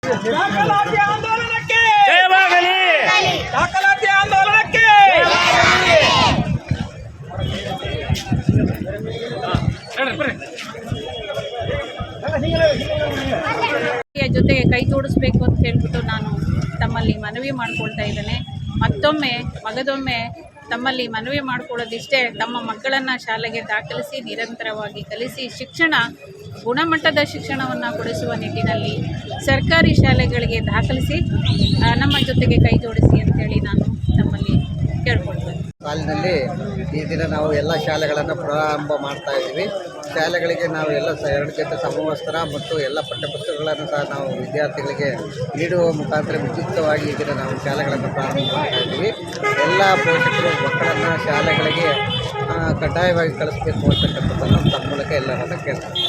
ದಾಖಲಾತಿ ಆಂದೋಲನಕ್ಕೆ ಜಯವಾಗಲಿ. ದಾಖಲಾತಿ ಆಂದೋಲನಕ್ಕೆ ಜೊತೆಗೆ ಕೈ ಜೋಡಿಸ್ಬೇಕು ಅಂತ ಹೇಳ್ಬಿಟ್ಟು ನಾನು ತಮ್ಮಲ್ಲಿ ಮನವಿ ಮಾಡ್ಕೊಳ್ತಾ ಇದ್ದೇನೆ. ಮತ್ತೊಮ್ಮೆ ಮಗದೊಮ್ಮೆ ತಮ್ಮಲ್ಲಿ ಮನವಿ ಮಾಡ್ಕೊಳ್ಳೋದಿಷ್ಟೇ, ತಮ್ಮ ಮಕ್ಕಳನ್ನು ಶಾಲೆಗೆ ದಾಖಲಿಸಿ ನಿರಂತರವಾಗಿ ಕಲಿಸಿ ಶಿಕ್ಷಣ ಗುಣಮಟ್ಟದ ಶಿಕ್ಷಣವನ್ನು ಕೊಡಿಸುವ ನಿಟ್ಟಿನಲ್ಲಿ ಸರ್ಕಾರಿ ಶಾಲೆಗಳಿಗೆ ದಾಖಲಿಸಿ ನಮ್ಮ ಜೊತೆಗೆ ಕೈ ಜೋಡಿಸಿ ಅಂತೇಳಿ ನಾನು ತಮ್ಮಲ್ಲಿ ಕೇಳ್ಕೊಳ್ತೇನೆ. ಸಾಲಿನಲ್ಲಿ ಈ ದಿನ ನಾವು ಎಲ್ಲ ಶಾಲೆಗಳನ್ನು ಪ್ರಾರಂಭ ಮಾಡ್ತಾ ಇದ್ದೀವಿ. ಶಾಲೆಗಳಿಗೆ ನಾವು ಎಲ್ಲ 2 ಜೊತೆ ಸಮವಸ್ತ್ರ ಮತ್ತು ಎಲ್ಲ ಪಠ್ಯಪುಸ್ತಕಗಳನ್ನು ಸಹ ನಾವು ವಿದ್ಯಾರ್ಥಿಗಳಿಗೆ ನೀಡುವ ಮುಖಾಂತರ ಉಚಿತವಾಗಿ ಈ ದಿನ ನಾವು ಶಾಲೆಗಳನ್ನು ಪ್ರಾರಂಭ ಮಾಡ್ತಾ ಇದ್ದೀವಿ. ಎಲ್ಲ ಪೋಷಕರು ಮಕ್ಕಳನ್ನು ಶಾಲೆಗಳಿಗೆ ಕಡ್ಡಾಯವಾಗಿ ಕಳಿಸಬೇಕು ಅಂತಕ್ಕಂಥದ್ದನ್ನು ತಮ್ಮ ಮೂಲಕ ಎಲ್ಲರನ್ನು ಕೇಳ್ತಾರೆ.